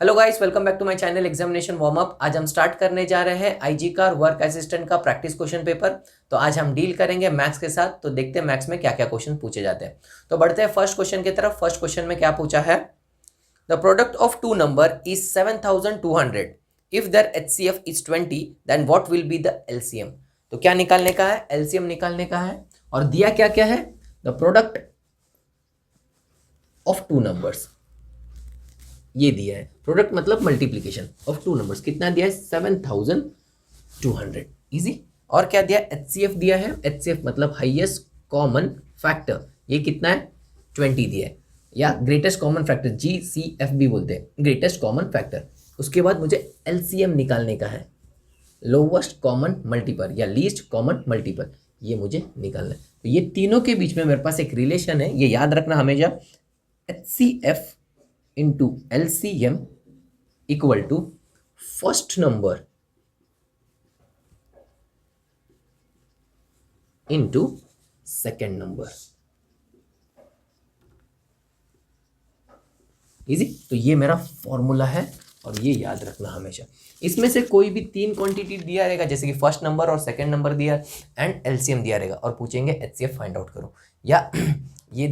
Hello guys, welcome back to my channel examination warm up. आज हम start करने जा रहे हैं आईजी का वर्क असिस्टेंट का प्रैक्टिस क्वेश्चन पेपर। तो आज हम डील करेंगे मैथ्स के साथ। तो देखते हैं मैथ्स में क्या क्या क्वेश्चन पूछे जाते हैं। तो बढ़ते हैं फर्स्ट क्वेश्चन की तरफ। फर्स्ट क्वेश्चन में क्या पूछा है? The product of two number is 7200। If their HCF is 20 then what will be the LCM. तो क्या निकालने का है? एलसीएम निकालने का है। और दिया क्या क्या है? The product of two numbers, ये दिया है। प्रोडक्ट मतलब मल्टीप्लीकेशन ऑफ टू नंबर्स। कितना दिया है? 7200। इजी। और क्या दिया? एचसीएफ दिया है। एचसीएफ मतलब हाईएस्ट कॉमन फैक्टर। ये कितना है? 20 दिया है, या ग्रेटेस्ट कॉमन फैक्टर, जीसीएफ भी बोलते हैं, ग्रेटेस्ट कॉमन फैक्टर। उसके बाद मुझे एलसीएम निकालने का है, लोवेस्ट कॉमन मल्टीपल या लीस्ट कॉमन मल्टीपल, ये मुझे निकालना है। तो ये तीनों के बीच में मेरे पास एक रिलेशन है, ये याद रखना हमेशा। HCF into LCM equal to first number into second number। Easy. तो ये मेरा फॉर्मूला है और ये याद रखना हमेशा। इसमें से कोई भी तीन क्वांटिटी दिया रहेगा, जैसे कि फर्स्ट नंबर और सेकंड नंबर दिया एंड एलसीएम दिया रहेगा, और पूछेंगे एचसीएफ फाइंड आउट करो, या ये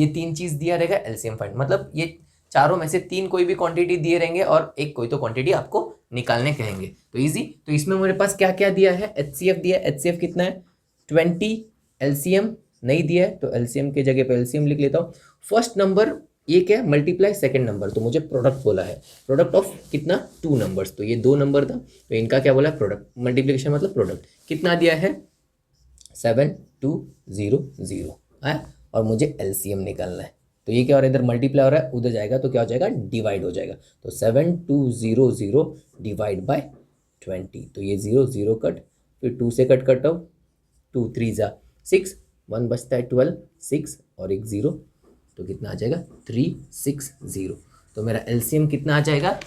तीन चीज दिया रहेगा, एलसीएम फाइंड, मतलब ये चारों में से तीन कोई भी क्वांटिटी दिए रहेंगे और एक कोई तो क्वांटिटी आपको निकालने कहेंगे। तो इजी। तो इसमें मेरे पास क्या क्या दिया है? एचसीएफ दिया है। एचसीएफ कितना है? 20। एलसीएम नहीं दिया है, तो एलसीएम की जगह पे एलसीएम लिख लेता हूँ। फर्स्ट नंबर ये क्या है? मल्टीप्लाई सेकंड नंबर, तो मुझे प्रोडक्ट बोला है। प्रोडक्ट ऑफ कितना? टू नंबर्स, तो ये दो नंबर था, तो इनका क्या बोला है? प्रोडक्ट। मल्टीप्लिकेशन मतलब प्रोडक्ट। कितना दिया है? 7200 है, और मुझे एलसीएम निकालना है। तो ये क्या हो रहा है? इधर मल्टीप्लाई हो रहा है, उधर जाएगा तो क्या हो जाएगा? डिवाइड हो जाएगा। तो 7200 डिवाइड बाय 20, तो ये 0 0 कट, फिर 2 से कट करता हूँ, 2 3 जा 6, 1 बचता है 12, 6 और एक 0, तो कितना आ जाएगा? 360। तो मेरा एलसीएम कितना आ जाएगा?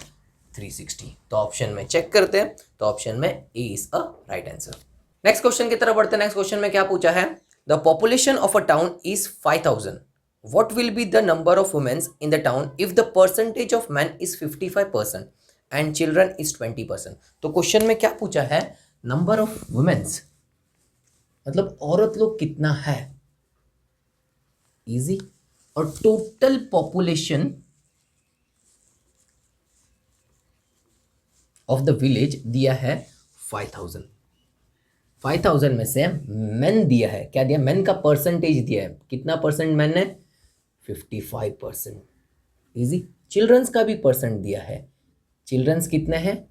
360। तो ऑप्शन में चेक करते हैं, तो ऑप्शन में A is a right answer. Next question की तरफ बढ़ते हैं। नेक्स्ट क्वेश्चन में क्या पूछा है? The population of a town is 5000। What will be the number of women in the town if the percentage of men is 55% and children is 20%? तो question में क्या पूछा है? नंबर ऑफ वुमेन्स मतलब औरत लोग कितना है, इजी। और total population of the village दिया है 5000। 5000 में से मेन दिया है, क्या दिया? मेन का परसेंटेज दिया है, कितना परसेंट मेन है? 55%। इजी। चिल्ड्रंस का भी परसेंट दिया है, चिल्ड्रंस कितने हैं?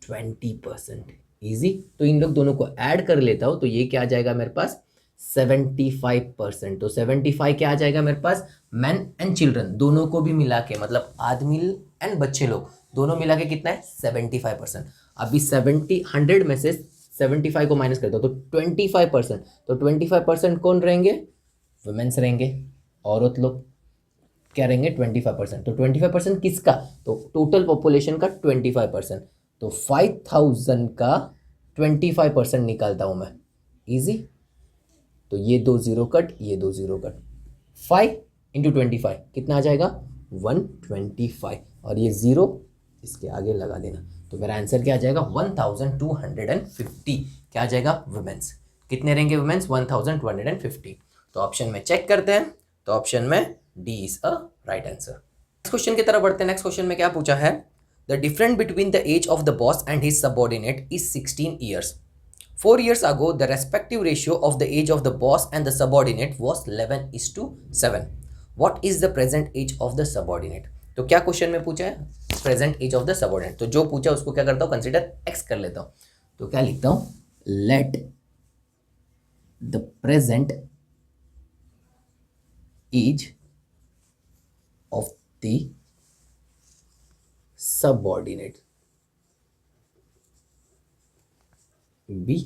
20%। इजी। तो इन लोग दोनों को ऐड कर लेता हूं, तो ये क्या आ जाएगा मेरे पास? 75%। तो 75 क्या आ जाएगा मेरे पास? मैन एंड चिल्ड्रन दोनों को भी मिला के, मतलब आदमी एंड बच्चे लोग दोनों मिला के कितना है? 75%। अभी 100 में से 75 को माइनस करता हूं, तो 25%। तो 25% कौन रहेंगे? वुमेन्स रहेंगे, औरत लोग क्या रहेंगे? 25%। तो 25% किसका? तो टोटल पॉपुलेशन का 25%। तो 5000 का 25% निकालता हूं मैं, इजी। तो ये 2 0 कट, ये 2 0 कट, 5 इंटू 25 कितना आ जाएगा? 125, और ये 0 इसके आगे लगा देना। तो मेरा आंसर क्या आ जाएगा? 1250। क्या आ जाएगा? वुमेन्स। कितने रहेंगे वुमेन्स? 1250। तो ऑप्शन में चेक करते हैं, तो ऑप्शन में D is a right answer. Next question की तरफ बढ़ते हैं। नेक्स्ट क्वेश्चन में क्या पूछा है? The difference between the age of the boss and his subordinate is 16 years. 4 years ago, the respective ratio of the age of the boss and the subordinate was 11:7. What is the present age of the subordinate? तो क्या question में पूछा है? Present age of the subordinate. तो जो पूछा उसको क्या करता हूँ? कंसिडर एक्स कर लेता हूँ। तो क्या लिखता हूँ? Let the present age of the subordinate be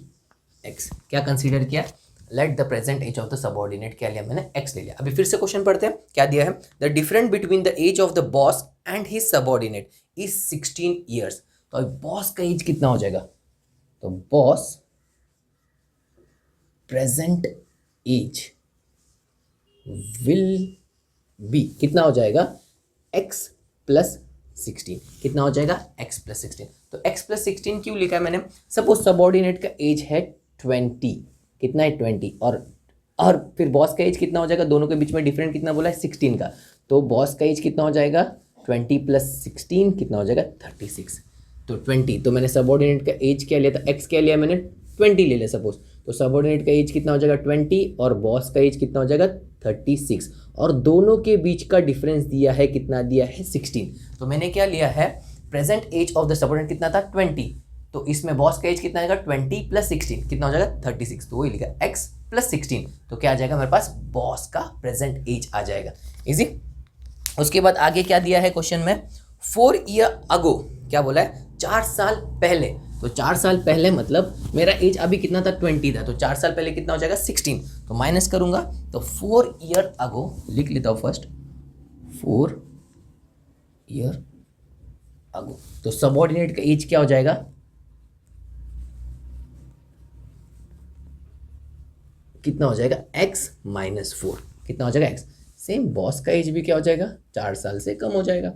x. क्या कंसीडर किया? Let the present age of the subordinate क्या लिया मैंने? एक्स ले लिया। अभी फिर से क्वेश्चन पढ़ते हैं, क्या दिया है? The difference between the age of the boss and his subordinate is 16 years। तो अब बॉस का एज कितना हो जाएगा? तो boss present age will be कितना हो जाएगा? एक्स प्लस 16 कितना हो जाएगा x प्लस 16। तो x प्लस 16 क्यों लिखा है मैंने? सपोज सबऑर्डिनेट का एज है 20, कितना है 20, और फिर बॉस का एज कितना हो जाएगा, दोनों के बीच में डिफरेंट कितना बोला है 16 का, तो बॉस का एज कितना हो जाएगा 20 प्लस 16 कितना हो जाएगा 36। तो 20, तो मैंने सबऑर्डिनेट का एज क्या लिया था, x क्या लिया मैंने 20 ले लिया सपोज, तो सबऑर्डिनेट का एज कितना हो जाएगा 20 और बॉस का एज कितना हो जाएगा 36, और दोनों के बीच का डिफरेंस दिया है कितना, दिया है 16। तो मैंने क्या लिया है, present age of the subordinate कितना था 20, तो इसमें बॉस का एज कितना आएगा 20 प्लस 16 कितना हो जाएगा 36, तो वही लिखा x प्लस 16, तो क्या आ जाएगा मेरे पास बॉस का प्रेजेंट एज आ जाएगा। इजी। उसके बाद आगे क्या दिया है क्वेश्चन में, 4 ईयर अगो, क्या बोला है 4 साल पहले, तो 4 साल पहले मतलब मेरा एज अभी कितना था 20 था, तो 4 साल पहले कितना हो जाएगा 16, तो माइनस करूंगा तो 4 ईयर अगो लिख लेता हूँ फर्स्ट, 4 ईयर अगो, तो सबऑर्डिनेट का एज क्या हो जाएगा, कितना हो जाएगा x माइनस 4, कितना हो जाएगा x, सेम बॉस का एज भी क्या हो जाएगा 4 साल से कम हो जाएगा,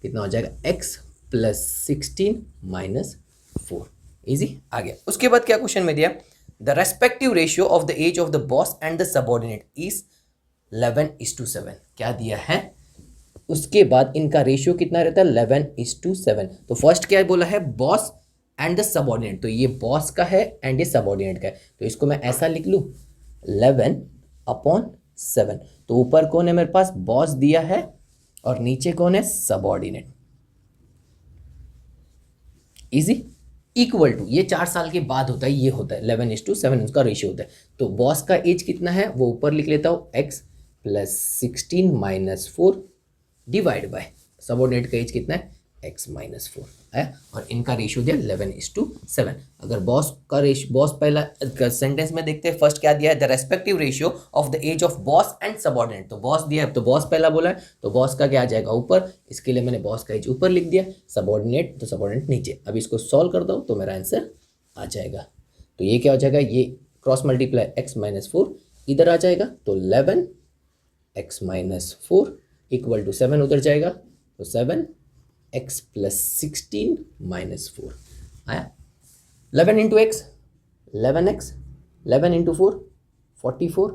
कितना हो जाएगा x प्लस 16 माइनस 4। इजी, आ गया। उसके बाद क्या क्वेश्चन में दिया, the respective ratio of the age of the boss and the subordinate is 11:7, क्या दिया है, उसके बाद इनका रेशियो कितना रहता है 11:7। तो फर्स्ट क्या बोला है, बॉस एंड द सबऑर्डिनेट, तो ये बॉस का है एंड ये सबऑर्डिनेट का है, तो इसको मैं ऐसा लिख लूँ 11/7। तो ऊपर कौन है मेरे पास, बॉस दिया है और नीचे कौन है, सबऑर्डिनेट। इजी, इक्वल टू, ये 4 साल के बाद होता है, ये होता है 11:7 उसका रेशियो होता है। तो बॉस का एज कितना है वो ऊपर लिख लेता हूँ x plus 16 minus 4 divide by subordinate का एज कितना है x माइनस 4 है, और इनका रेशियो दिया 11:7। अगर बॉस का रेशियो, बॉस पहला सेंटेंस में देखते हैं फर्स्ट क्या दिया है, the respective ratio of the age of boss and subordinate, तो बॉस दिया है तो बॉस पहला बोला है, तो बॉस का क्या आ जाएगा ऊपर, इसके लिए मैंने बॉस का एज ऊपर लिख दिया, सबऑर्डिनेट तो सबऑर्डिनेट नीचे। अब इसको सॉल्व कर दो तो मेरा आंसर आ जाएगा। तो ये क्या हो जाएगा, ये क्रॉस मल्टीप्लाई x माइनस 4 इधर आ जाएगा, तो 11 x माइनस 4 इक्वल टू 7 उधर जाएगा, तो 7 x प्लस 16 माइनस 4 आया। 11 into x 11x, 11 into 4 44,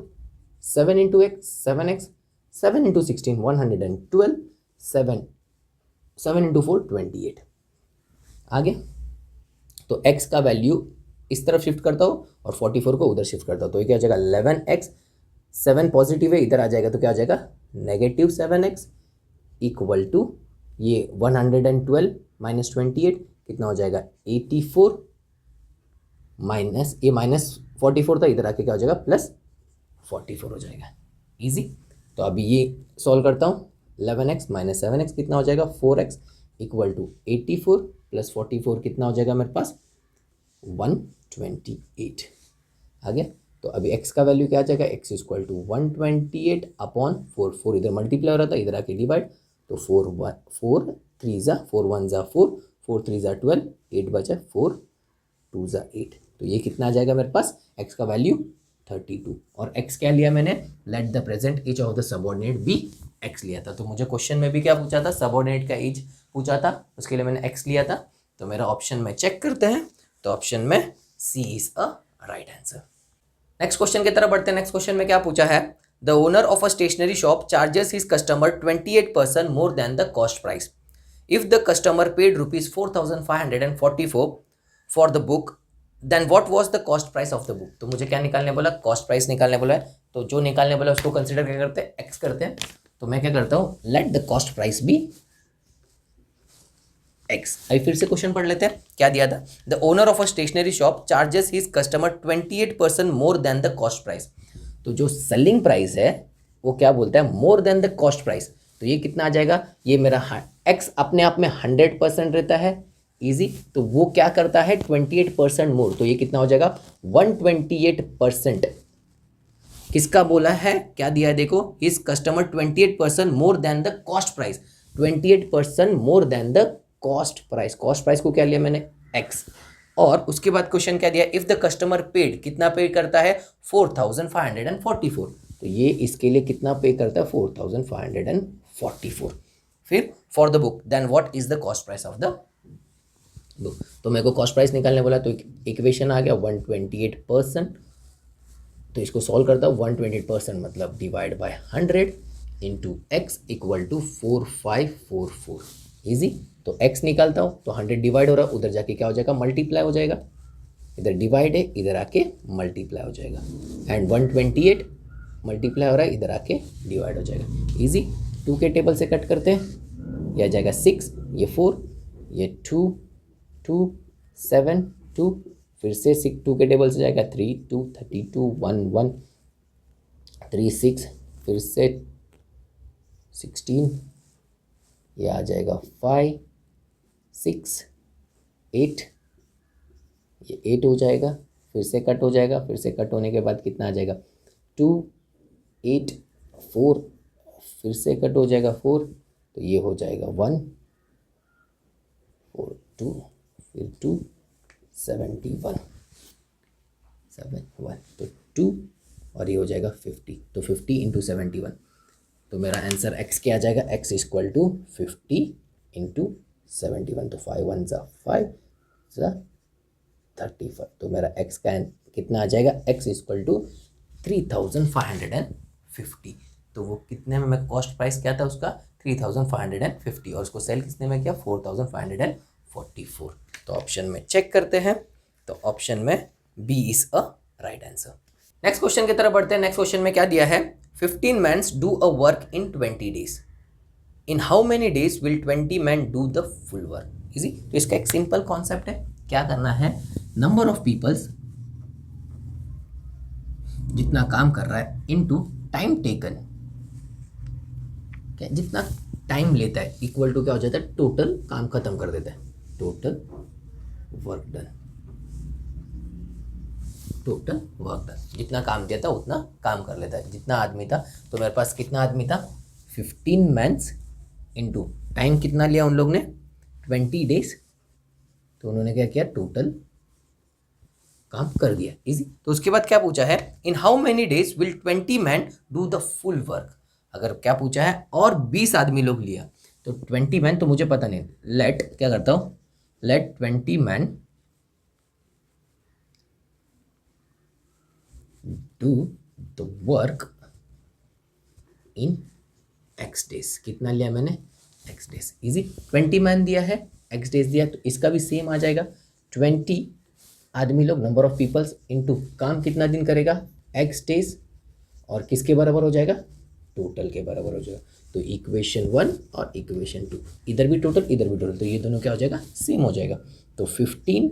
7 into x 7x, 7 into 16 112, 7 into 4 28। आगे तो x का वैल्यू इस तरफ शिफ्ट करता हूँ और 44 को उधर शिफ्ट करता हूँ, तो ये क्या हो जाएगा 11x, 7 पॉजिटिव है इधर आ जाएगा, तो क्या हो जाएगा नेगेटिव 7x इक्वल टू ये 112 माइनस 28 कितना हो जाएगा 84, माइनस ये माइनस 44 था इधर आके क्या हो जाएगा प्लस 44 हो जाएगा। इजी। तो अभी ये सॉल्व करता हूँ, 11x माइनस 7x कितना हो जाएगा 4x इक्वल टू 84 प्लस 44 कितना हो जाएगा मेरे पास 128 आ गया। तो अभी x का वैल्यू क्या आ जाएगा, x इक्वल टू 128 अपॉन 4, 4 इधर मल्टीप्लाई हो रहा था इधर आके डिवाइड, तो 4 3 ज़ा 4 1 ज़ा 4, 4 3 ज़ा 12, 8 बचा 4 2 ज़ा 8, तो ये कितना आ जाएगा मेरे पास x का वैल्यू 32। और x क्या लिया मैंने, let the present age of the subordinate be x लिया था। तो मुझे क्वेश्चन में भी क्या पूछा था, सबऑर्डिनेट का एज पूछा था, उसके लिए मैंने x लिया था। तो मेरा ऑप्शन में चेक करते हैं, तो ऑप्शन में C is a right answer. Next question की तरफ बढ़ते हैं। नेक्स्ट क्वेश्चन में क्या पूछा है, the owner of a stationery shop charges his customer 28% more than the cost price. If the customer paid rupees 4544 for the book, then what was the cost price of the book. तो मुझे क्या निकालने बोला, cost price निकालने बोला है, तो जो निकालने बोला उसको कंसिडर क्या करते हैं, एक्स करते हैं। तो मैं क्या करता हूँ, let the cost price be x. अभी फिर से क्वेश्चन पढ़ लेते हैं, क्या दिया था, the owner of a stationery shop charges his customer 28% more than the cost price. तो जो सेलिंग प्राइस है वो क्या बोलता है, more than the cost price, तो ये कितना आ जाएगा, ये मेरा एक्स अपने आप में 100% रहता है, इजी, तो वो क्या करता है 28% मोर, तो ये कितना हो जाएगा 128%। किसका बोला है, क्या दिया है देखो, his customer 28% more than the cost price, 28% more than the cost price. Cost price को क्या लिया मैंने एक्स, और उसके बाद क्वेश्चन क्या दिया, इफ द कस्टमर पेड, कितना पे करता है 4544, तो ये इसके लिए कितना पे करता है 4544। फिर for the book then what is the cost price of the book. तो मेरे को कॉस्ट प्राइस निकालने बोला, तो इक्वेशन आ गया 128%। तो इसको सॉल्व करता हूँ, 128% मतलब divide by 100 into x equal to 4544। Easy. तो एक्स निकालता हूँ तो 100 डिवाइड हो रहा है, उधर जाके क्या हो जाएगा, मल्टीप्लाई हो जाएगा। इधर डिवाइड है, इधर आके मल्टीप्लाई हो जाएगा। एंड 128 मल्टीप्लाई हो रहा है, इधर आके डिवाइड हो जाएगा। ईजी। 2 के टेबल से कट करते हैं, यह आ जाएगा 6, ये 4, ये 2 2 7 2, फिर से 6 2 के टेबल से जाएगा 3 2 32 1 1 3 6, फिर से 16, ये आ जाएगा 5 6 8, ये 8 हो जाएगा, फिर से कट हो जाएगा, फिर से कट होने के बाद कितना आ जाएगा 2 8 4, फिर से कट हो जाएगा 4, तो ये हो जाएगा 1 4 2, फिर 2 71 7 1, तो 2 और ये हो जाएगा 50। तो 50 इंटू 71, तो मेरा आंसर x क्या आ जाएगा, x इक्वल टू 50 इंटू 71। तो 5 1 ज़ा 5 ज़ा 35, तो मेरा x का कितना आ जाएगा, x इक्वल टू 3550। तो वो कितने में, मैं कॉस्ट प्राइस क्या था उसका 3550, और उसको सेल कितने में किया 4544। तो ऑप्शन में चेक करते हैं, तो ऑप्शन में B is a right answer. Next question की तरफ बढ़ते हैं। नेक्स्ट क्वेश्चन में क्या दिया है, 15 mans do a work in 20 days, in how many days will 20 man do the full work. Easy. तो इसका एक सिंपल कॉन्सेप्ट है, क्या करना है, नंबर ऑफ पीपल्स जितना काम कर रहा है इनटू टाइम टेकन, क्या जितना टाइम लेता है इक्वल टू क्या हो जाता है, टोटल काम खत्म कर देता है, total work done. Total work done, जितना काम दिया था उतना काम कर लेता है। जितना आदमी था, तो मेरे पास कितना आदमी था 15 मैन्स इनटू टाइम कितना लिया उन लोग ने 20 डेज, तो उन्होंने क्या किया, टोटल काम कर दिया। इजी। तो उसके बाद क्या पूछा है, इन how many days will 20 man do the full work. अगर क्या पूछा है और 20 आदमी लोग लिया, तो 20 मैन तो मुझे पता नहीं, लेट क्या करता हूँ, let 20 man do the work in x days. कितना लिया मैंने, एक्स डेज। इजी। 20 मैन दिया है, एक्स डेज दिया, तो इसका भी सेम आ जाएगा, 20 आदमी लोग, नंबर ऑफ पीपल्स इनटू काम कितना दिन करेगा, एक्स डेज, और किसके बराबर हो जाएगा, टोटल के बराबर हो जाएगा। तो इक्वेशन 1 और इक्वेशन 2, इधर भी टोटल इधर भी टोटल, तो ये दोनों क्या हो जाएगा, सेम हो जाएगा। तो 15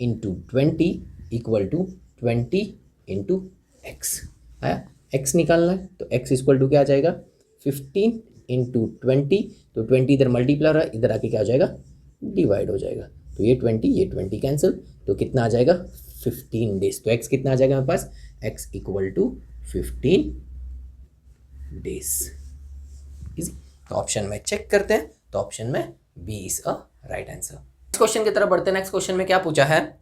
into 20 equal to 20 into x आया। एक्स निकालना है, तो एक्स इक्वल टू क्या आ जाएगा 15 इंटू 20, तो 20 इधर मल्टीप्लाई रहा है, इधर आके क्या हो जाएगा, डिवाइड हो जाएगा। तो ये 20 कैंसिल, तो कितना आ जाएगा 15 डेज। तो एक्स कितना आ जाएगा मेरे पास, X equal to 15 days. Easy. तो ऑप्शन में चेक करते हैं, तो ऑप्शन में B is a right answer. Next question की तरफ बढ़ते हैं। नेक्स्ट क्वेश्चन में क्या पूछा है,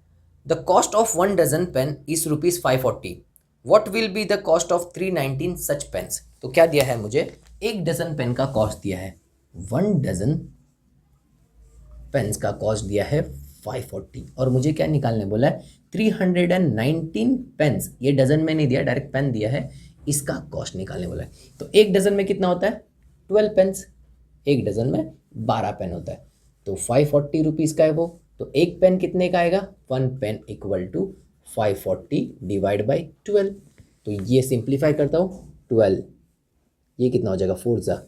the cost of 1 dozen pen is ₹540, what will be the cost of 319 such pens. तो क्या दिया है मुझे, 1 डजन पेन का कॉस्ट दिया है, 1 डजन पेन्स का कॉस्ट दिया है 540, और मुझे क्या निकालने बोला है 319 पेन्स, ये डजन में नहीं दिया, डायरेक्ट पेन दिया है, इसका कॉस्ट निकालने बोला है। तो 1 डजन में कितना होता है 12 पेन्स, 1 डजन में 12 पेन होता है, तो 540 रुपीज़ का है वो। तो एक पेन कितने का आएगा, 1 pen equal to 540 divide by 12। तो ये सिंप्लीफाई करता हूँ, 12 ये कितना हो जाएगा 4 ज़ा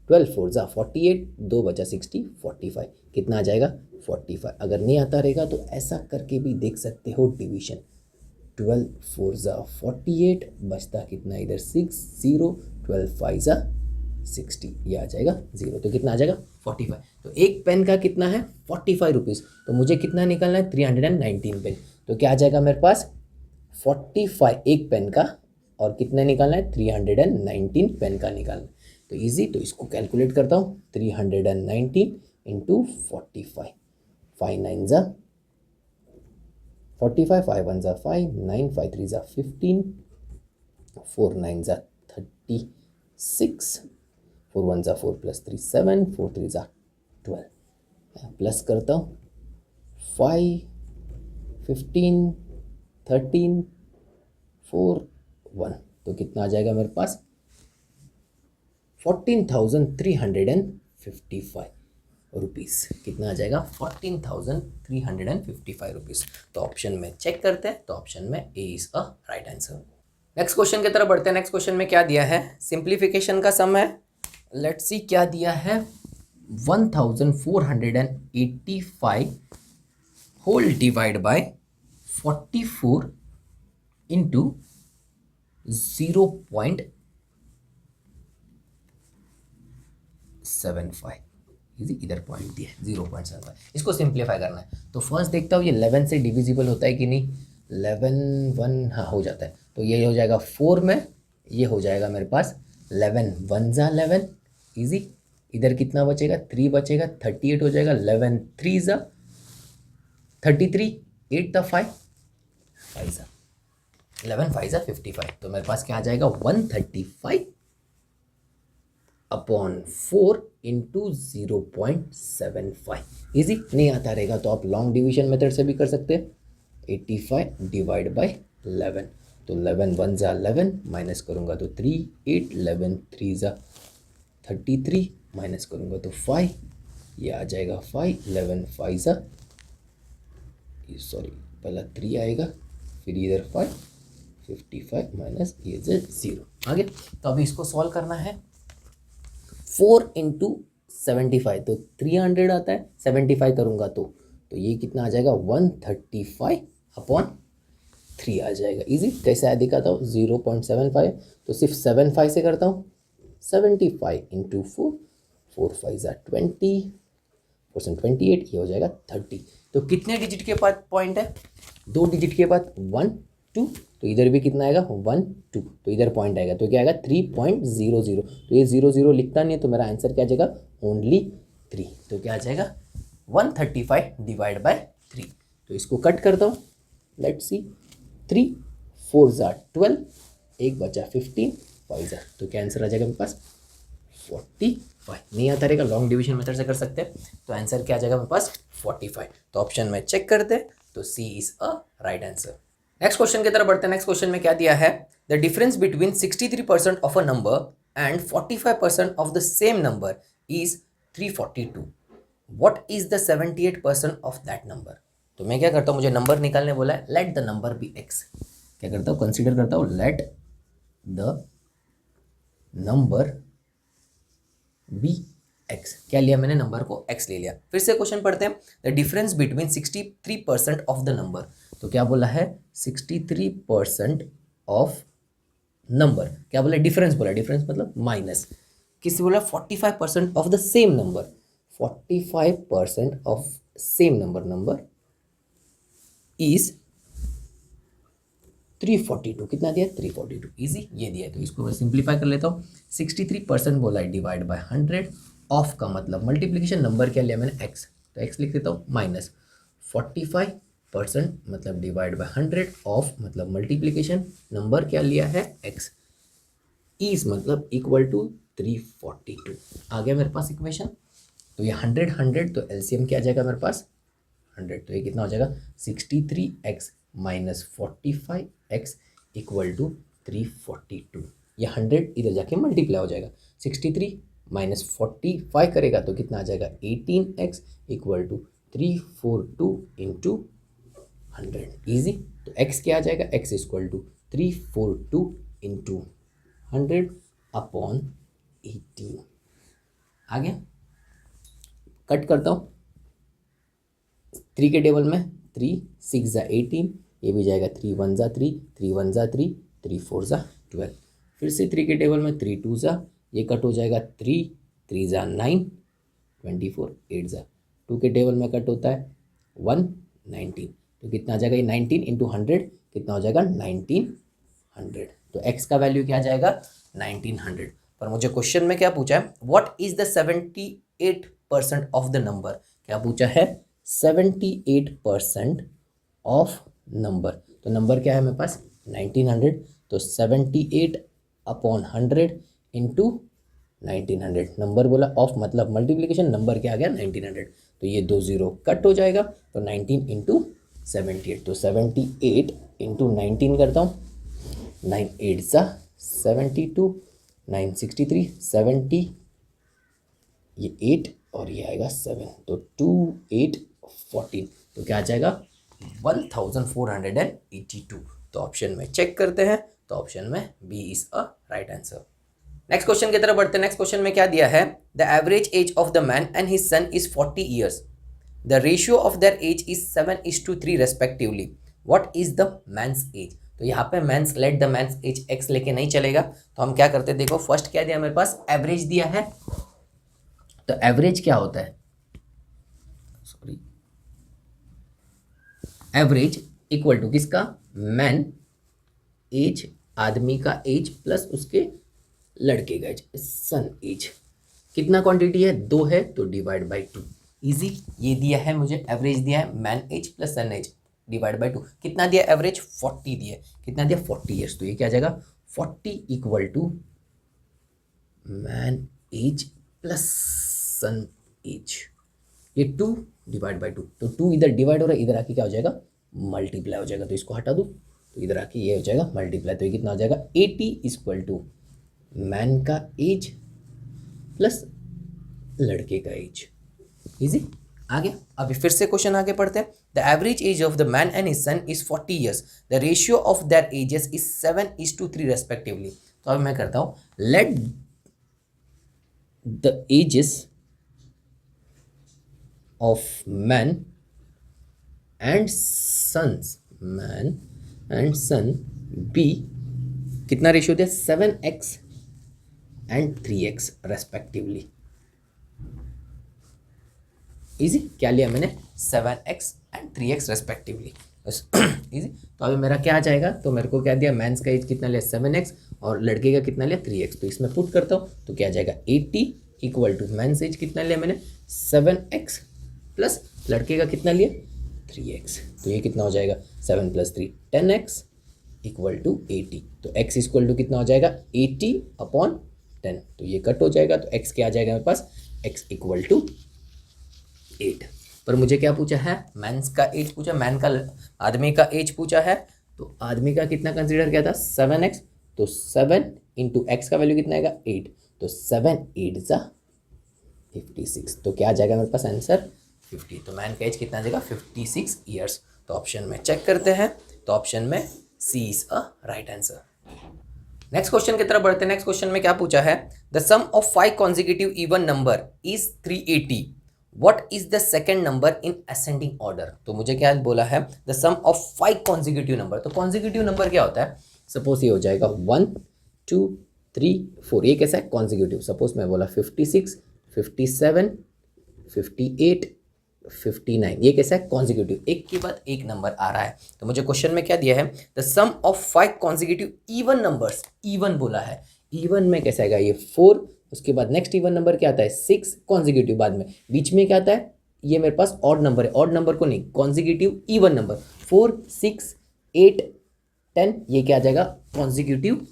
12 4 ज़ा 48, 2 बचा 60 45, कितना आ जाएगा 45। अगर नहीं आता रहेगा तो ऐसा करके भी देख सकते हो डिवीजन, 12 4 ज़ा 48, बचता कितना इधर 6 0, 12 5 ज़ा 60, ये आ जाएगा 0, तो कितना आ जाएगा 45। तो एक पेन का कितना है 45 रुपीज़, तो मुझे कितना निकालना है 319 पेन, तो क्या आ जाएगा मेरे पास 45 एक पेन का, और कितना निकालना है 319 पेन का निकालना है। तो इजी, तो इसको कैलकुलेट करता हूँ, 319 इंटू 45, 5 9 ज़ा 45, 5 1 ज़ा 5, 9 5 3 ज़ा 15, 4 9 ज़ा 36, 4 1 ज़ा 4 + 3 7, 4 3 ज़ा 12, प्लस करता हूँ 5 15 13 4 1, तो कितना आ जाएगा मेरे पास 14,355 रुपीज़। कितना आ जाएगा 14,355 रुपीज़। तो ऑप्शन में चेक करते हैं, तो ऑप्शन में A is a right answer. Next question की तरफ बढ़ते हैं। नेक्स्ट क्वेश्चन में क्या दिया है, सिंप्लीफिकेशन का सम है। लेट्स सी क्या दिया है, 1485 होल डिवाइड बाय 44 इंटू 0.75, इधर पॉइंट दिया है 0.75, इसको सिंप्लीफाई करना है। तो फर्स्ट देखता हूँ ये 11 से डिविजिबल होता है कि नहीं। 11 1 हाँ हो जाता है, तो ये हो जाएगा 4 में, ये हो जाएगा मेरे पास 11 1 ज़ा 11, ईजी। इधर कितना बचेगा 3 बचेगा, 38 हो जाएगा। 11 3 ज़ा 33, 8 ज़ा 5 5 ज़ा 11 5 ज़ा 55, तो मेरे पास क्या आ जाएगा 135 अपॉन 4 इंटू 0.75। ईजी, नहीं आता रहेगा तो आप लॉन्ग डिवीजन मेथड से भी कर सकते हैं। 85 डिवाइड बाय 11, तो 11 1 ज़ा 11, माइनस करूँगा तो 3 8, 11 3 ज़ा 33, माइनस करूँगा तो 5, ये आ जाएगा 5, 11 5 ज़ा, सॉरी पहला 3 आएगा, फिर इधर 5, 55 माइनस ये 0 आगे। तो अभी इसको सॉल्व करना है। 4 इंटू 75, तो 300 आता है, 75 करूँगा तो ये कितना आ जाएगा 135 अपॉन 3 आ जाएगा। इजी, कैसे आया दिखाता हूँ। 0.75, तो सिर्फ 75 से करता हूँ। 75 इंटू 4, 4 5 ज़ा 20, 28, ये हो जाएगा 30। तो कितने डिजिट के बाद पॉइंट है, 2 डिजिट के बाद 1 2, तो इधर भी कितना आएगा 1 2, तो इधर पॉइंट आएगा, तो क्या आएगा 3.00, तो ये 00 लिखता नहीं है, तो मेरा आंसर क्या आ जाएगा ओनली 3, तो क्या आ जाएगा 135 डिवाइड बाय 3। तो इसको कट करता हूँ, लेट्स सी 3 4 ज़ा 12, एक बचा 15, 5 ज़ा, तो क्या आंसर आ जाएगा मेरे पास 45। नहीं आता रहेगा, लॉन्ग डिवीजन मेथड से कर सकते हैं, तो आंसर क्या आ जाएगा मेरे पास 45। तो ऑप्शन में चेक करते हैं, तो C is a right answer. Next question की तरफ बढ़ते हैं। नेक्स्ट क्वेश्चन में क्या दिया है, the difference between 63% of a number and 45% of the same number is 342। What is the 78% of that number. तो मैं क्या करता हूँ, मुझे नंबर निकालने बोला है, let the number be x. क्या करता हूँ, कंसीडर करता हूँ let the number be x. क्या लिया मैंने, नंबर को एक्स ले लिया। फिर से क्वेश्चन पढ़ते हैं, the difference between 63% of the number. तो क्या बोला है 63% ऑफ नंबर, क्या बोला डिफरेंस, बोला डिफरेंस मतलब माइनस, किससे बोला 45% of the same number, 45% of same number is 342। कितना दिया 342, इजी, ये दिया है, तो इसको मैं सिंप्लीफाई कर लेता हूँ। 63% बोला है डिवाइड बाय 100, ऑफ का मतलब मल्टीप्लिकेशन, नंबर क्या लिया मैंने एक्स, तो एक्स लिख देता हूँ, माइनस 45% मतलब डिवाइड बाय 100, ऑफ मतलब मल्टीप्लिकेशन, नंबर क्या लिया है एक्स, इज मतलब इक्वल टू 342। आ गया मेरे पास इक्वेशन। तो ये 100 100, तो एलसीएम क्या आ जाएगा मेरे पास 100, तो ये कितना हो जाएगा 63x minus 45x equal to 342। ये 100 इधर जाके मल्टीप्लाई हो जाएगा, 63 माइनस 45 करेगा तो कितना आ जाएगा 18x equal to 342 into 100। Easy, तो x क्या आ जाएगा, x equal to 342 into 100 upon 18। आ गया, कट करता हूँ। 3 के टेबल में 3 6 ज़ा 18, ये भी जाएगा 3 1 ज़ा 3, 3 1 ज़ा 3, 3 4 ज़ा 12। फिर से 3 के टेबल में 3 2 ज़ा, ये कट हो जाएगा 3 3 ज़ा 9, 24 8 ज़ा। 2 के टेबल में कट होता है 1 19, तो कितना आ जाएगा ये 19 इंटू 100, कितना हो जाएगा 1900। तो x का वैल्यू क्या आ जाएगा 1900। पर मुझे क्वेश्चन में क्या पूछा है, what is the 78% of the number. क्या पूछा है 78% ऑफ नंबर, तो नंबर क्या है मेरे पास 1900, तो 78 अपॉन 100 इंटू 1900, नंबर बोला ऑफ मतलब मल्टीप्लिकेशन, नंबर क्या आ गया 1900, तो ये 2 0 कट हो जाएगा, तो 19 इंटू 78, तो 78 इंटू 19 करता हूँ, 9 8 सा 72, 963 70, ये 8 और ये आएगा 7, तो 2 8 14, तो क्या आ जाएगा 1482। तो ऑप्शन में चेक करते हैं, तो ऑप्शन में B is a right answer. Next question की तरफ बढ़ते हैं। नेक्स्ट क्वेश्चन में क्या दिया है, the average age of the man and his son is 40 years, the ratio of their age is 7:3 respectively, what is the man's age. तो यहाँ पे man's, let the man's age x लेके नहीं चलेगा, तो हम क्या करते हैं, देखो फर्स्ट क्या दिया मेरे पास, एवरेज दिया है, तो एवरेज क्या होता है, सॉरी, एवरेज इक्वल टू किसका, मैन एज, आदमी का एज प्लस उसके लड़के का एज, सन एज, कितना क्वांटिटी है 2 है, तो डिवाइड बाई 2, इजी। ये दिया है मुझे, एवरेज दिया है man age plus son age divide by 2, कितना दिया एवरेज 40 दिया, कितना दिया 40 ईयर्स, तो ये क्या आ जाएगा 40 equal to man age plus son age, ये 2 डिवाइड बाई 2, तो 2 इधर डिवाइड हो रहा है, इधर आके क्या हो जाएगा मल्टीप्लाई हो जाएगा, तो इसको हटा दो, तो इधर आके ये हो जाएगा मल्टीप्लाई, तो ये कितना हो जाएगा 80 इक्वल टू मैन का एज प्लस लड़के का एज, इजी। आगे अभी फिर से क्वेश्चन आगे पढ़ते हैं, the average age of the man and his son is 40 years, the ratio of their ages is 7:3 respectively. तो अब मैं करता हूँ, let the ages of man and sons, man and son be, कितना रेशियो दिया 7x and 3x respectively, easy. क्या लिया मैंने 7x and 3x respectively, easy. तो अभी मेरा क्या आ जाएगा, तो मेरे को क्या दिया, मैंस का एज कितना लिया 7x और लड़के का कितना लिया 3x, तो इसमें पुट करता हूँ, तो क्या आ जाएगा 80 इक्वल टू मैंस एज कितना लिया मैंने 7x प्लस लड़के का कितना लिया 3x, तो ये कितना हो जाएगा 7 + 3 10x इक्वल टू 80, तो x इक्वल टू कितना हो जाएगा 80/10, तो ये कट हो जाएगा, तो x क्या आ जाएगा मेरे पास, x इक्वल टू 8। पर मुझे क्या पूछा है, मैंस का एज पूछा, मैन का आदमी का एज पूछा है, तो आदमी का कितना कंसीडर किया था 7x, तो 7 इंटू एक्स का वैल्यू कितना आएगा 8, तो 7 8 सा 56, तो क्या आ जाएगा मेरे पास आंसर 50, तो मैन का एज कितना आ जाएगा 56 ईयर्स। तो ऑप्शन में चेक करते हैं, तो ऑप्शन में C is a right answer. Next question की तरफ बढ़ते हैं। नेक्स्ट क्वेश्चन में क्या पूछा है, the sum of 5 consecutive even number is 380, what is the second number in ascending order. तो मुझे क्या बोला है, the sum of 5 consecutive number, तो कॉन्जिक्यूटिव नंबर क्या होता है, सपोज ये हो जाएगा 1 2 3 4, ये कैसा है कॉन्जिक्यूटिव, सपोज मैं बोला 56 57 58 59, ये कैसा है कॉन्जिक्यूटिव, एक के बाद एक नंबर आ रहा है। तो मुझे क्वेश्चन में क्या दिया है, the sum of 5 consecutive even numbers, even बोला है, इवन में कैसा आएगा ये 4, उसके बाद नेक्स्ट इवन नंबर क्या आता है 6 कॉन्जिक्यूटिव, बाद में बीच में क्या आता है, ये मेरे पास ऑड नंबर है, ऑड नंबर को नहीं, कॉन्जिक्यूटिव इवन नंबर 4 6 8 10, ये क्या आ जाएगा कॉन्जिक्यूटिव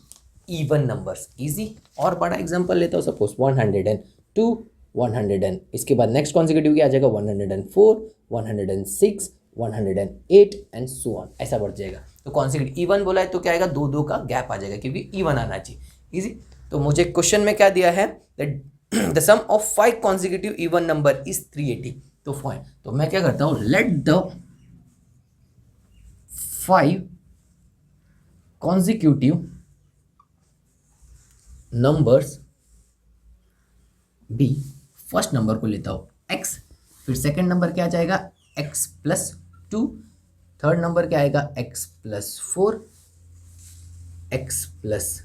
इवन नंबर्स, इजी। और बड़ा एग्जांपल लेता हूँ, सपोज 102 100, इसके बाद नेक्स्ट कॉन्जिक्यूटिव क्या आ जाएगा 104 106 108 एंड सो ऑन, ऐसा बढ़ जाएगा। तो कॉन्जिक्यूटिव इवन बोला है तो क्या आएगा, 2 2 का गैप आ जाएगा, क्योंकि इवन आना चाहिए, इजी। तो मुझे क्वेश्चन में क्या दिया है, the sum of 5 consecutive even number is 380, तो फाइन, तो मैं क्या करता हूँ, let the 5 consecutive numbers be, first number को लेता हूँ x, फिर सेकंड नंबर क्या आ जाएगा x + 2, थर्ड नंबर क्या आएगा x + 4 x +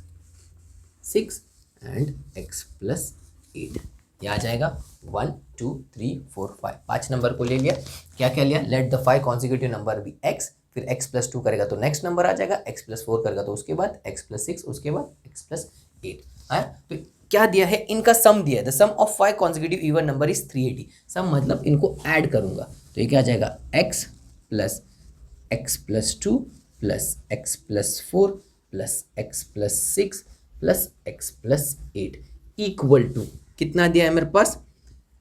6 एंड x + 8, ये आ जाएगा 1 2 3 4 5, 5 नंबर को ले लिया, क्या क्या लिया, let the 5 consecutive number be x, फिर x + 2 करेगा तो नेक्स्ट नंबर आ जाएगा, x + 4 करेगा तो उसके बाद x + 6, उसके बाद x + 8 है। तो क्या दिया है, इनका सम दिया है, the sum of 5 consecutive even number is 380, sum मतलब इनको ऐड करूंगा, तो ये क्या आ जाएगा x + x + 2 + x + 4 + x + 6 + x + 8, equal to कितना दिया है मेरे पास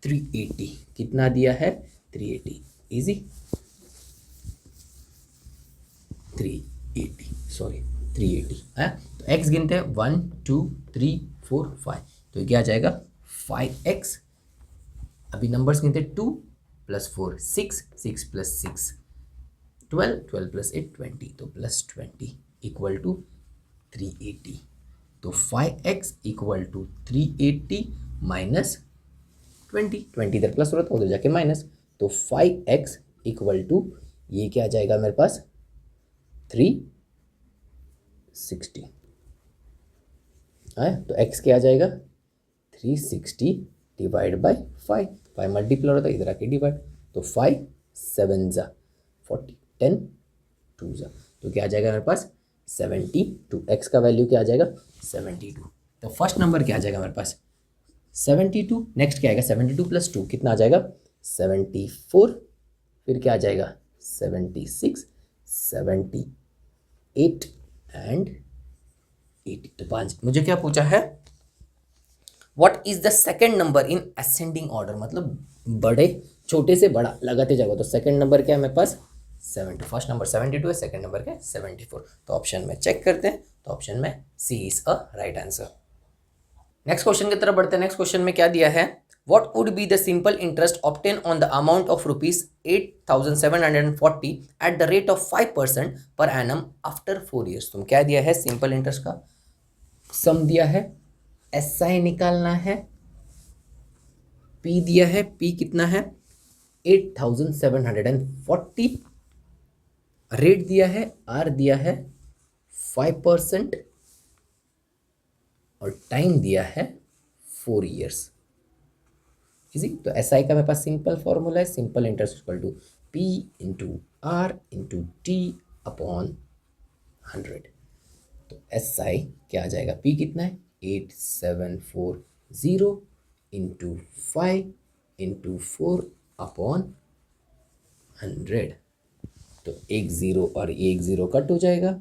380, कितना दिया है 380, इजी 380 सॉरी 380 है। तो x गिनते हैं 1 2 3 4 5, तो क्या आ जाएगा 5x। अभी नंबर्स गिनते 2 + 4 6 6 + 6 12 12 + 8 20, तो +20 इक्वल टू 380। तो 5x इक्वल टू 380 माइनस 20, 20 इधर प्लस हो रहा था उधर जाके माइनस, तो 5x इक्वल टू ये क्या आ जाएगा मेरे पास 360 है। तो x क्या आ जाएगा 360 डिवाइड बाई 5, 5 मल्टीप्लाई हो रहा था इधर आके डिवाइड, तो 5 7 ज़ा 40 10 2 ज़ा, तो क्या आ जाएगा मेरे पास 72। x का वैल्यू क्या आ जाएगा 72। तो फर्स्ट नंबर क्या आ जाएगा मेरे पास 72। नेक्स्ट क्या आएगा 72 + 2 कितना आ जाएगा 74, फिर क्या आ जाएगा 76 78 एंड 80। तो 5। मुझे क्या पूछा है what is the second number in ascending order, मतलब बड़े छोटे से बड़ा लगाते जाओ। तो सेकंड नंबर क्या है मेरे पास 70, फर्स्ट नंबर 72 है, सेकंड नंबर क्या है 74। तो ऑप्शन में चेक करते हैं, तो ऑप्शन में C is a right answer. Next question की तरफ बढ़ते हैं। नेक्स्ट क्वेश्चन में क्या दिया है what would be the simple interest obtain on the amount of ₹8,740 at the rate of 5% per annum after 4 years. तुम क्या दिया है सिंपल इंटरेस्ट का सम दिया है, एसआई निकालना है, पी दिया है, पी कितना है 8,740, रेट दिया है, आर दिया है 5% और टाइम दिया है 4 ईयर्स। इजी। तो एस आई का मेरे पास सिंपल फॉर्मूला है, simple interest equal to P into R into T upon 100। तो एस आई क्या आ जाएगा पी कितना है 8740 इंटू 5 इंटू 4 अपॉन 100। तो एक ज़ीरो और एक ज़ीरो कट हो जाएगा,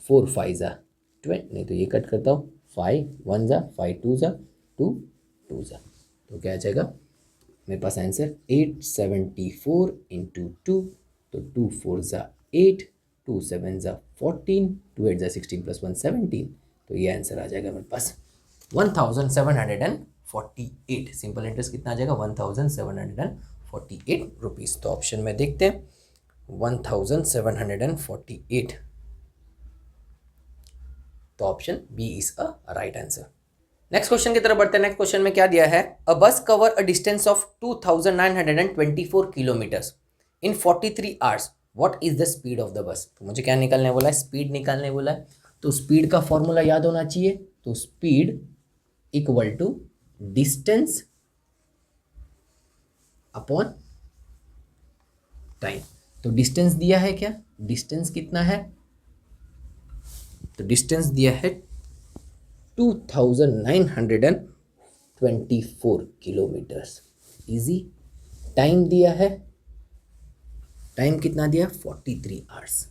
4 5 ज़ा 20, नहीं तो ये कट करता हूँ 5 1 ज़ा 5 2 ज़ा 2 2 ज़ा, तो क्या आ जाएगा मेरे पास आंसर 874 इंटू 2, तो 2 4 ज़ा 8 2 7 ज़ा 14 2 8 ज़ा 16 + 1 17, तो ये आंसर आ जाएगा मेरे पास 1748। सिंपल इंटरेस्ट कितना आ जाएगा 1748 रुपीज़। तो ऑप्शन में देखते हैं 1748, तो option B is a right answer. Next question की तरफ बढ़ते हैं। नेक्स्ट क्वेश्चन में क्या दिया है अ बस cover a distance of 2924 kilometres in 43 hours what is the speed of the bus. तो मुझे क्या निकालने बोला है स्पीड निकालने बोला है। तो स्पीड का फॉर्मूला याद होना चाहिए, तो speed equal to distance upon time. तो डिस्टेंस दिया है क्या, डिस्टेंस कितना है, तो डिस्टेंस दिया है 2924 किलोमीटर्स, इजी। टाइम दिया है, टाइम कितना दिया 43 आवर्स,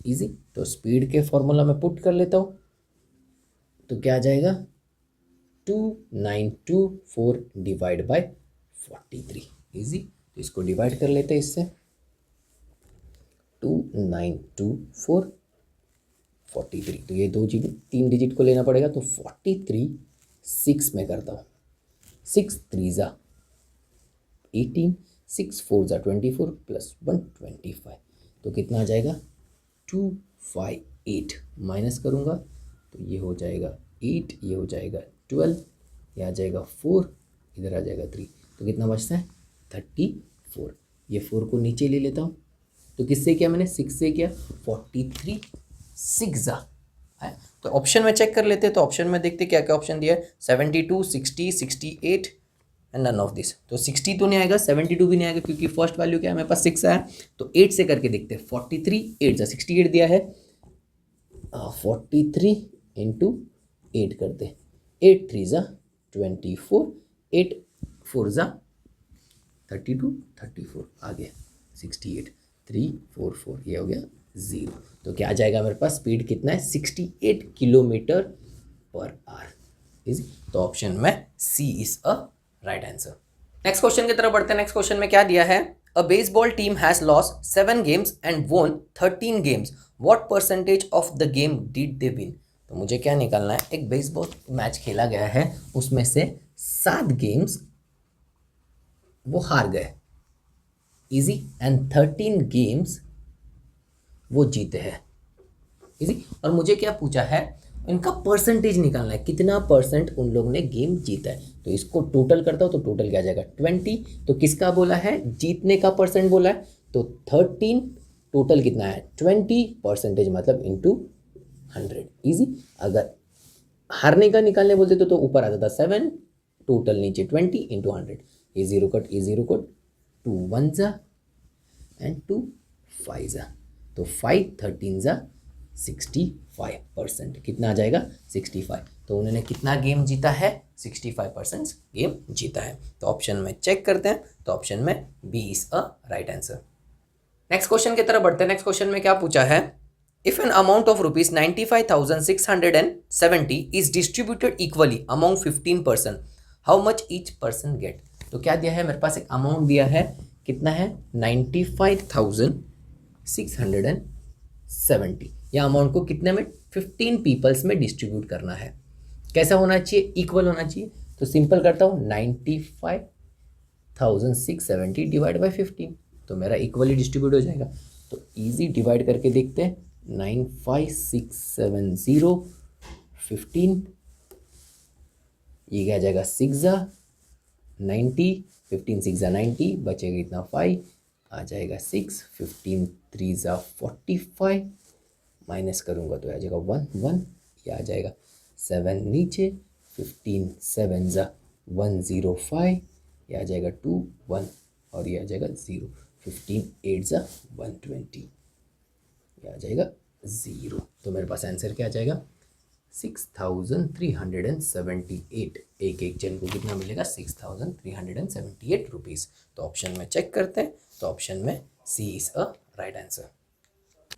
इजी। तो स्पीड के फॉर्मूला में पुट कर लेता हूँ, तो क्या आ जाएगा 2924 डिवाइड बाय 43, इजी। तो इसको डिवाइड कर लेते हैं इससे 2924 43, तो ये 3 डिजिट को लेना पड़ेगा, तो 43 6 में करता हूँ, 6 3 ज़ा 18 6 4 ज़ा 24 + 1 25, तो कितना आ जाएगा 258 माइनस करूँगा तो ये हो जाएगा 8, ये हो जाएगा 12, ये आ जाएगा 4, इधर आ जाएगा 3, तो कितना बचता है 34। ये 4 को नीचे ले लेता हूँ, तो किससे किया मैंने 6 से किया, 43 6 ज़ा है। तो ऑप्शन में चेक कर लेते हैं, तो ऑप्शन में देखते क्या क्या ऑप्शन दिया है 72 60 68 एंड नन ऑफ दिस। तो 60 तो नहीं आएगा, 72 भी नहीं आएगा, क्योंकि फर्स्ट वैल्यू क्या है मेरे पास 6 आया। तो 8 से करके देखते हैं 43 8 ज़ा 68 दिया है, 43 इंटू 8 करते, 8 3 ज़ा 24 8 4 ज़ा 32 34 आ गया 68 3 4 4, ये हो गया 0। तो क्या आ जाएगा मेरे पास स्पीड कितना है 68 किलोमीटर पर आवर। इजी, तो ऑप्शन में C is a right answer. Next question की तरफ बढ़ते हैं। नेक्स्ट क्वेश्चन में क्या दिया है? अ baseball team has lost 7 games and वोन 13 games, what percentage of the game did they win? तो मुझे क्या निकालना है? एक बेसबॉल मैच खेला गया है, उसमें से 7 गेम्स वो हार गए, इजी, एंड 13 गेम्स वो जीते हैं, इजी। और मुझे क्या पूछा है? इनका परसेंटेज निकालना है, कितना परसेंट उन लोगों ने गेम जीता है। तो इसको टोटल करता हूँ तो टोटल क्या आ जाएगा? 20। तो किसका बोला है? जीतने का परसेंट बोला है, तो 13 टोटल कितना है? 20 परसेंटेज, मतलब इंटू 100, इजी। अगर हारने का निकालने बोलते तो ऊपर आता था 7, टोटल नीचे 20 इंटू 100। ये जीरो कट, ये जीरो कट, 2 1 जा एंड 2 5 जा, तो 5 13 जा 65%। कितना आ जाएगा? 65। तो उन्होंने कितना गेम जीता है? 65% गेम जीता है। तो ऑप्शन में चेक करते हैं, तो ऑप्शन में B is a right answer. Next question की तरफ बढ़ते हैं। नेक्स्ट क्वेश्चन में क्या पूछा है? If an amount of rupees 95,670 is distributed equally among 15 person, how much each person get? तो क्या दिया है मेरे पास? एक अमाउंट दिया है, कितना है? 95,670। या अमाउंट को कितने में? 15 पीपल्स में डिस्ट्रीब्यूट करना है। कैसा होना चाहिए? इक्वल होना चाहिए। तो सिंपल करता हूँ, 95,670 डिवाइड बाई 15, तो मेरा इक्वली डिस्ट्रीब्यूट हो जाएगा। तो इजी डिवाइड करके देखते हैं, 95,670 15, ये क्या आ जाएगा? 6 जा 90, 15 6 जा 90, बचेगा इतना 5, आ जाएगा 6, 15 3 जा 45, माइनस करूँगा तो आ जाएगा 1 1, ये आ जाएगा 7 नीचे, 15 7 जा 105, ये आ जाएगा 2 1, और ये आ जाएगा 0, 15 8 जा 120, ये आ जाएगा 0। तो मेरे पास आंसर क्या आ जाएगा? 6,378। एक एक जन को कितना मिलेगा? 6,378 रुपीज़। तो ऑप्शन में चेक करते हैं, तो ऑप्शन में C is a right answer.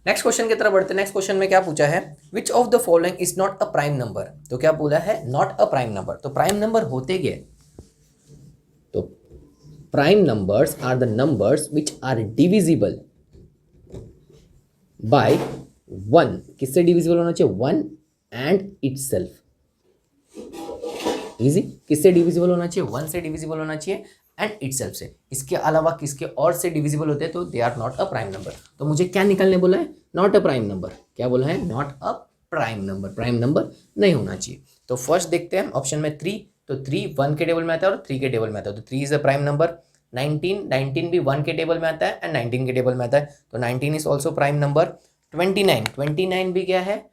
Next question की तरफ बढ़ते हैं। नेक्स्ट क्वेश्चन में क्या पूछा है? Which of the following is not a prime number? तो क्या बोला है? Not a prime number. तो प्राइम नंबर होते क्या? तो prime numbers are the numbers which are divisible by 1। किससे डिविजिबल होना चाहिए? 1 एंड इटसेल्फ, इजी। किससे डिविजिबल होना चाहिए? 1 से डिविजिबल होना चाहिए एंड इटसेल्फ से। इसके अलावा किसके और से डिविजिबल होते हैं तो they are not a prime number. तो मुझे क्या निकालने बोला है? Not a prime number. क्या बोला है? Not a prime number, prime number नहीं होना चाहिए। तो फर्स्ट देखते हैं ऑप्शन में 3, तो 3 1 के टेबल में आता है और 3 के टेबल में आता है, तो 3 इज अ प्राइम नंबर। 19 भी 1 के टेबल में आता है एंड 19 के टेबल में आता है, तो 19 इज ऑल्सो प्राइम नंबर। 29 भी क्या है?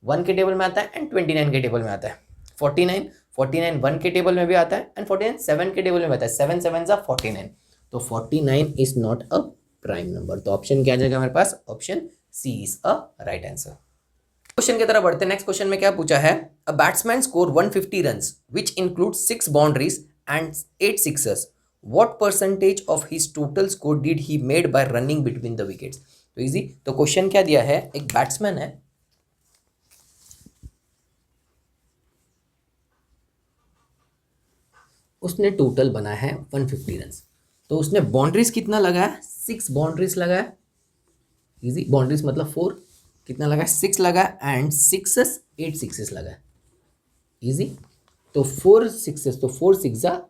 1 के टेबल में आता है एंड 29 के टेबल में आता है। 49 1 के टेबल में भी आता है एंड 49 7 के टेबल में आता है, 7 7 जा 49, तो 49 is not a prime number. तो ऑप्शन क्या आ जाएगा मेरे पास? Option C is a right answer. Question की तरफ बढ़ते हैं। नेक्स्ट क्वेश्चन में क्या पूछा है? A batsman score 150 runs which include 6 boundaries and 8 Sixers, what percentage of his total score did he made by running between the wickets? तो easy. तो क्वेश्चन क्या दिया है? एक बैट्समैन है, उसने टोटल बना है 150 रन, तो उसने बाउंड्रीज कितना लगाया? 6 बाउंड्रीज लगाया, इजी। बाउंड्रीज मतलब 4, कितना लगाया? 6 लगाया एंड सिक्सेस 8 सिक्सेस लगाया, इजी। तो 4 सिक्सेस, तो 4 6 जा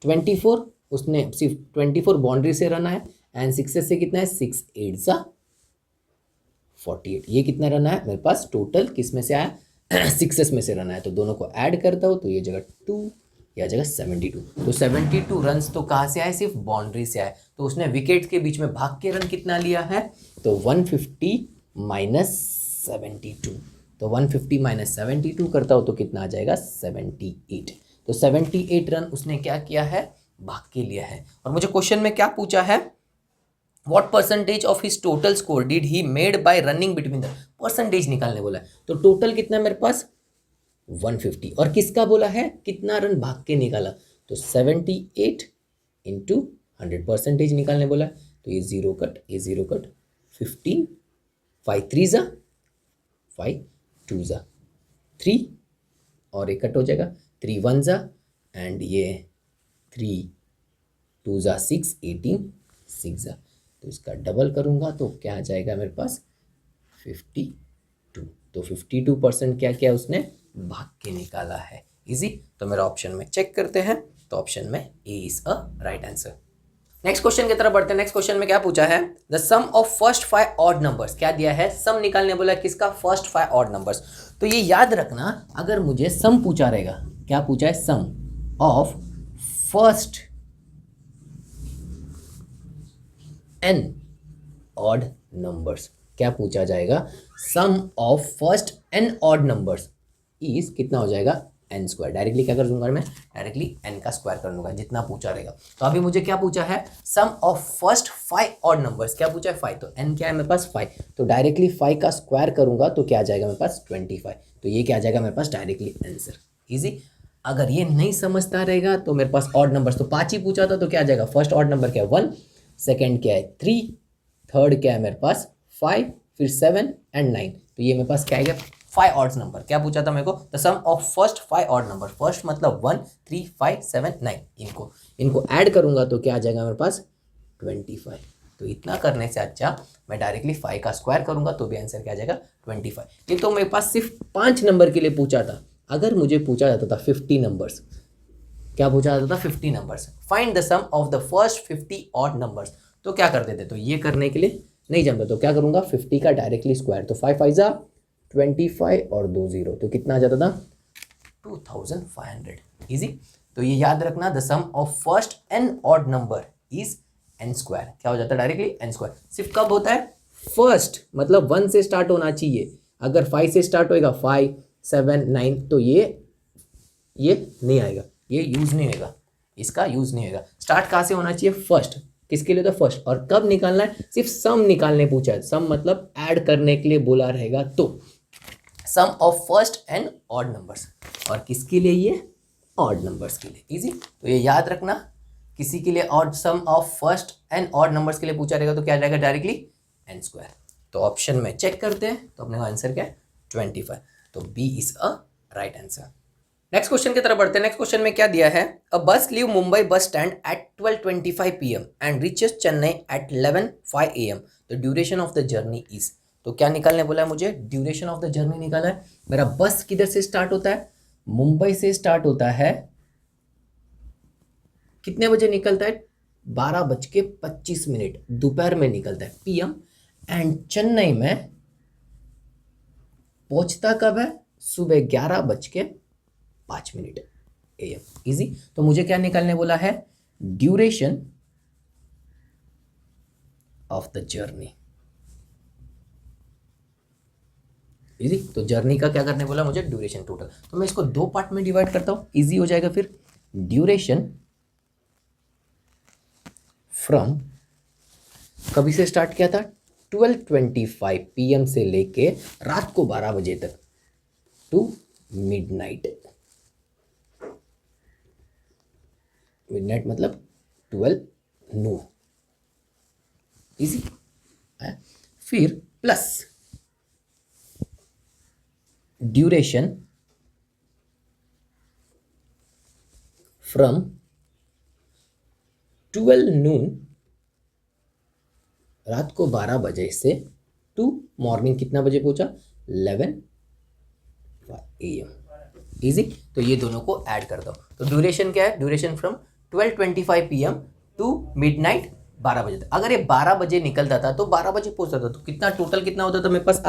24, उसने सिर्फ 24 बाउंड्री से रन है एंड सिक्सेस से कितना है? 6 8 जा 48। ये कितना रन है मेरे पास? टोटल किस में से आया? सिक्सेस में से रन आया, तो दोनों को ऐड करता हूँ तो ये जगह 2, यह जगह 72। तो 72 रन तो कहाँ से आए? सिर्फ बाउंड्री से आए। तो उसने विकेट के बीच में भाग के रन कितना लिया है? तो 150 माइनस 72, तो 150 माइनस 72 करता हूँ तो कितना आ जाएगा? 78। तो 78 रन उसने क्या किया है? भाग के लिया है। और मुझे क्वेश्चन में क्या पूछा है? What percentage of his total score did he made by running between the, percentage निकालने बोला है। तो टोटल कितना है मेरे पास? 150। और किसका बोला है? कितना रन भाग के निकाला? तो 78 इंटू 100 परसेंटेज निकालने बोला है। तो ये जीरो कट, ये जीरो कट, 15 5 3 जा 5 2 जा 3 और एक कट हो जाएगा, 3 1 जा एंड ये 3 2 जा 6 18 6 जा, तो इसका डबल करूँगा तो क्या आ जाएगा मेरे पास 52। तो 52% क्या क्या उसने भाग के निकाला है। इजी। तो मेरा ऑप्शन में चेक करते हैं, तो ऑप्शन में A is a right answer. Next question की तरफ बढ़ते हैं। नेक्स्ट क्वेश्चन में क्या पूछा है, the sum of first 5 odd numbers. क्या दिया है, सम निकालने बोला किसका, फर्स्ट 5 ऑड नंबर्स। तो ये याद रखना, अगर मुझे सम पूछा रहेगा, क्या पूछा है, sum of first n odd numbers, क्या पूछा जाएगा, sum of first n odd numbers is कितना हो जाएगा, n स्क्वायर। डायरेक्टली क्या कर दूंगा मैं, डायरेक्टली n का स्क्वायर कर लूंगा जितना पूछा रहेगा। तो अभी मुझे क्या पूछा है, sum of first 5 odd numbers, क्या पूछा है 5, तो n क्या है मेरे पास 5, तो डायरेक्टली 5 का स्क्वायर करूंगा तो क्या आ जाएगा मेरे पास 25, तो ये क्या आ जाएगा मेरे पास डायरेक्टली आंसर। इजी। अगर ये नहीं समझता रहेगा तो मेरे पास ऑड नंबर्स तो 5 ही पूछा था, तो क्या आ जाएगा, फर्स्ट ऑड नंबर क्या है 1, सेकेंड क्या है 3, थर्ड क्या है मेरे पास 5, फिर 7 एंड 9, तो ये मेरे पास क्या आएगा 5 ऑड्स नंबर। क्या पूछा था मेरे को, the sum of first 5 odd number, first मतलब 1 3 5 7 9, इनको ऐड करूंगा तो क्या आ जाएगा मेरे पास 25। तो इतना करने से अच्छा मैं डायरेक्टली 5 का स्क्वायर करूंगा तो भी आंसर क्या आ जाएगा 25। ये तो मेरे पास सिर्फ 5 नंबर के लिए पूछा था। अगर मुझे पूछा जाता था 50 नंबर्स, क्या पूछा जाता था 50 numbers, find the sum of the first 50 odd numbers, तो क्या कर देते, तो ये करने के लिए नहीं जमता तो क्या करूंगा 50 का डायरेक्टली स्क्वायर, तो 5 5 जा 25 और 2 0, तो कितना आ जाता था 2500। इजी। तो ये याद रखना, the sum of first n odd number is n square, क्या हो जाता है डायरेक्टली n स्क्वायर। सिर्फ कब होता है, फर्स्ट मतलब 1 से स्टार्ट होना चाहिए, अगर 5 से स्टार्ट होएगा 5 7 9 तो ये नहीं आएगा, ये यूज नहीं होगा, इसका यूज नहीं होगा। स्टार्ट कहाँ से होना चाहिए, फर्स्ट, किसके लिए, तो फर्स्ट। और कब निकालना है, सिर्फ सम निकालने पूछा है, सम मतलब ऐड करने के लिए बोला रहेगा, तो sum of first n odd numbers, और किसके लिए, ये ऑड नंबर्स के लिए। इजी। तो ये याद रखना, किसी के लिए odd, sum of first n odd numbers के लिए पूछा रहेगा तो क्या रहेगा डायरेक्टली n स्क्वायर। तो ऑप्शन में चेक करते हैं, तो अपने का आंसर क्या है 25, तो B is a right answer. Next question की तरफ बढ़ते हैं। नेक्स्ट क्वेश्चन में क्या दिया है, अ बस leave Mumbai bus stand at 12:25 PM and reaches Chennai at 11:05 AM, the duration of the journey is. तो क्या निकालने बोला है मुझे, ड्यूरेशन ऑफ द जर्नी निकाला है। मेरा बस किधर से स्टार्ट होता है, मुंबई से स्टार्ट होता है, कितने बजे निकलता है 12:25 दोपहर में निकलता है PM, एंड चेन्नई में पहुंचता कब है, सुबह 11:05 AM। इजी। तो मुझे क्या निकालने बोला है, duration of the journey. Easy. तो जर्नी का क्या करने बोला मुझे, ड्यूरेशन टोटल। तो मैं इसको 2 पार्ट में डिवाइड करता हूं, इजी हो जाएगा फिर। ड्यूरेशन फ्रॉम, कभी से स्टार्ट किया था 12:25 PM से लेके रात को 12 बजे तक, टू मिडनाइट। मिडनाइट मतलब 12 नून। इजी है। फिर प्लस ड्यूरेशन फ्रॉम 12 नून रात को 12 बजे से टू मॉर्निंग कितना बजे पहुंचा 11 AM। इजी। तो ये दोनों को ऐड कर दो, तो ड्यूरेशन क्या है, duration from 12:25 PM to midnight 12 बजे तक। अगर ये 12 बजे निकलता था तो 12 बजे पहुंचता था, तो कितना टोटल कितना होता था मेरे पास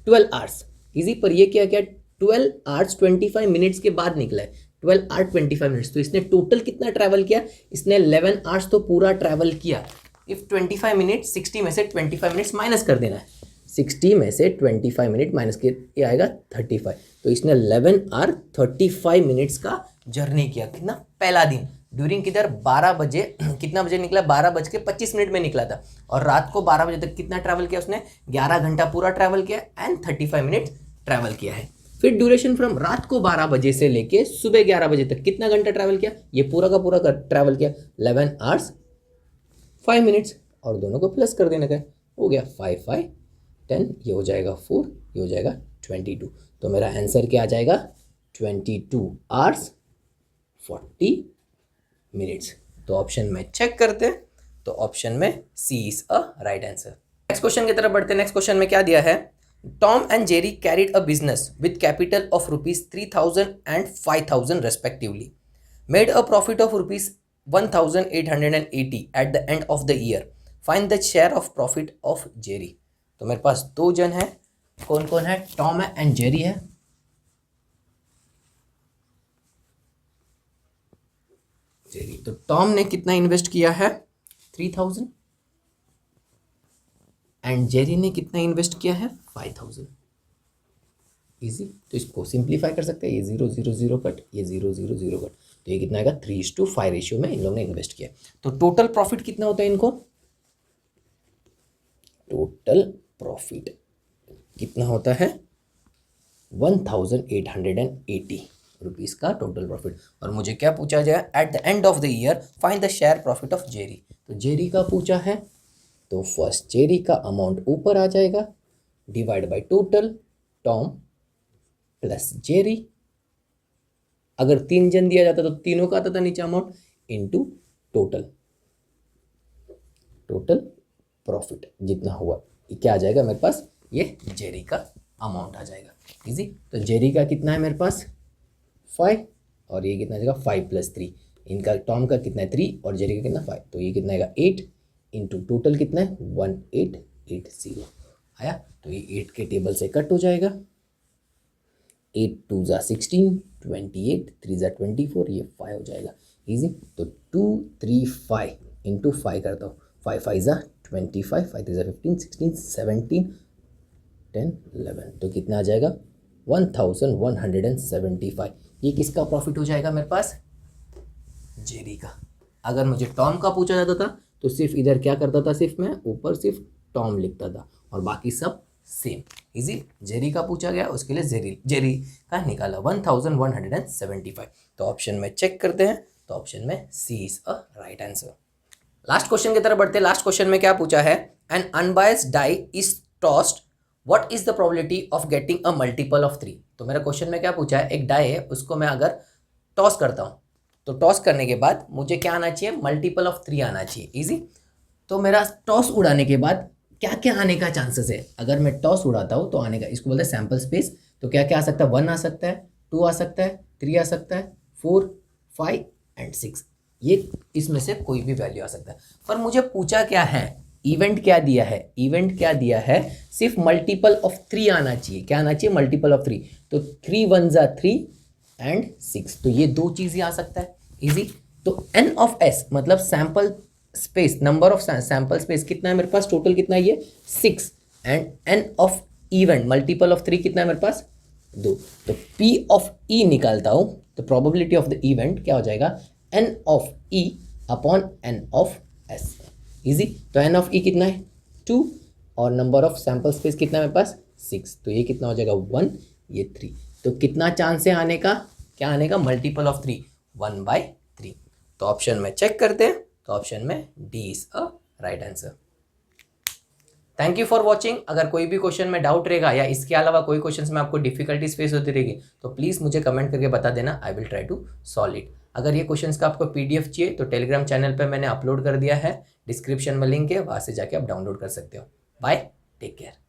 12 आवर्स। इजी। पर ये क्या 12 आवर्स 25 मिनट्स के बाद निकला है, 12 आवर्स 25 मिनट्स। तो इसने टोटल कितना ट्रैवल किया, इसने 11 आवर्स तो पूरा ट्रैवल किया। इफ 25 मिनट 60 में से 25 मिनट्स माइनस कर देना है, 60 में से 25 मिनट माइनस किया आएगा 35। तो इसने 11 आवर 35 मिनट्स का जर्नी किया। कितना, पहला दिन ड्यूरिंग किधर 12 बजे कितना बजे निकला, 12:25 में निकला था, और रात को 12 बजे तक कितना ट्रैवल किया उसने, 11 घंटा पूरा ट्रैवल किया एंड 35 मिनट ट्रैवल किया है। फिर ड्यूरेशन फ्रॉम रात को 12 बजे से लेके सुबह 11 बजे तक कितना घंटा ट्रैवल किया, ये पूरा का पूरा ट्रैवल किया 11 आवर्स 5 मिनट्स, और दोनों को प्लस कर देने का, हो गया 5 5 10, ये हो जाएगा 4, ये हो जाएगा 22। तो मेरा आंसर क्या आ जाएगा 22 hours 40 minutes। तो ऑप्शन में चेक करते हैं, तो ऑप्शन में C is a right answer. Next question की तरफ बढ़ते हैं। नेक्स्ट क्वेश्चन में क्या दिया है, Tom and Jerry carried a business with capital of ₹3,000 and 5,000 respectively, made a profit of ₹1,880 at the end of the year, find the share of profit of Jerry. तो मेरे पास दो जन है, कौन कौन है, टॉम है एंड जेरी है। जेरी, तो टॉम ने कितना इन्वेस्ट किया है 3,000 एंड जेरी ने कितना इन्वेस्ट किया है 5,000। इजी, तो इसको सिंप्लीफाई कर सकते हैं, ये 0 0 0 कट, ये 0 0 0 कट, तो ये कितना आएगा 3:5 रेशियो में इन लोगों ने इन्वेस्ट किया। तो टोटल प्रॉफिट कितना होता है इनको, टोटल प्रॉफिट कितना होता है 1,880 रुपीज़ का टोटल प्रॉफिट। और मुझे क्या पूछा जाए, at the end of the year find the share profit of Jerry. तो जेरी का पूछा है, तो फर्स्ट जेरी का अमाउंट ऊपर आ जाएगा, divide by total Tom plus Jerry. अगर 3 जन दिया जाता तो तीनों का आता था नीचे अमाउंट, इनटू टोटल प्रॉफिट जितना हुआ, ये क्या आ जाएगा मेरे पास, ये जेरी का अमाउंट आ जाएगा। इजी, तो जेरी का कितना है मेरे पास 5, और ये कितना आ जाएगा 5 + 3, इनका टॉम का कितना है 3 और जेरी का कितना 5, तो ये कितना आएगा 8 इंटू टोटल कितना है 1880 आया। तो ये 8 के टेबल से कट हो जाएगा, 8 2 ज़ा 16, 28 3 ज़ा 24, ये 5 हो जाएगा। इजी, तो 235 इंटू 5 करता हूँ, 5 5 ज़ा 25, 5 3 ज़ा 15, 16 17 10 11, तो कितना आ जाएगा 1,175। ये किसका प्रॉफिट हो जाएगा मेरे पास, जेरी का। अगर मुझे टॉम का पूछा जाता था तो सिर्फ इधर क्या करता था, सिर्फ मैं ऊपर सिर्फ टॉम लिखता था और बाकी सब सेम। इजी, जेरी का पूछा गया उसके लिए जेरी का निकाला 1,175। तो ऑप्शन में चेक करते हैं, तो ऑप्शन में C is a right answer. Last question की तरफ बढ़ते हैं। लास्ट क्वेश्चन में क्या पूछा है, an unbiased die is tossed, what is the probability of getting a multiple of 3। तो मेरा क्वेश्चन में क्या पूछा है, एक डाई है उसको मैं अगर टॉस करता हूँ, तो टॉस करने के बाद मुझे क्या आना चाहिए, मल्टीपल ऑफ 3 आना चाहिए। इजी, तो मेरा टॉस उड़ाने के बाद क्या क्या आने का चांसेस है, अगर मैं टॉस उड़ाता हूँ तो आने का, इसको बोलते हैं सैम्पल स्पेस। तो क्या क्या आ सकता है, 1 आ सकता है, 2 आ सकता है, 3 आ सकता है, 4 5 एंड 6, ये इसमें से कोई भी वैल्यू आ सकता है। पर मुझे पूछा क्या है, इवेंट क्या दिया है, इवेंट क्या दिया है, सिर्फ मल्टीपल ऑफ 3 आना चाहिए। क्या आना चाहिए, मल्टीपल ऑफ 3। तो 3 1 ज़ा 3 एंड 6, तो ये दो चीज़ें आ सकता है। इजी, तो एन ऑफ एस मतलब sample space, number of sample space कितना है मेरे पास, टोटल कितना है ये 6, and N of event multiple of 3 कितना है मेरे पास 2। तो पी ऑफ ई निकालता हूँ, तो प्रोबेबिलिटी ऑफ द इवेंट क्या हो जाएगा, N of E upon N of S. Easy, तो एन ऑफ ई कितना है 2 और नंबर ऑफ सैम्पल स्पेस कितना है मेरे पास 6, तो ये कितना हो जाएगा 1, ये 3। तो कितना चांस है आने का, क्या आने का, मल्टीपल ऑफ 3 1/3। तो ऑप्शन में चेक करते हैं, तो ऑप्शन में D is a right answer. Thank you for watching. अगर कोई भी क्वेश्चन में डाउट रहेगा या इसके अलावा कोई क्वेश्चन में आपको डिफिकल्टीज फेस होती रहेगी तो प्लीज़ मुझे कमेंट करके बता देना, I will try to solve it. अगर ये क्वेश्चंस का आपको पीडीएफ चाहिए तो टेलीग्राम चैनल पे मैंने अपलोड कर दिया है, डिस्क्रिप्शन में लिंक है, वहाँ से जाके आप डाउनलोड कर सकते हो। Bye, take care.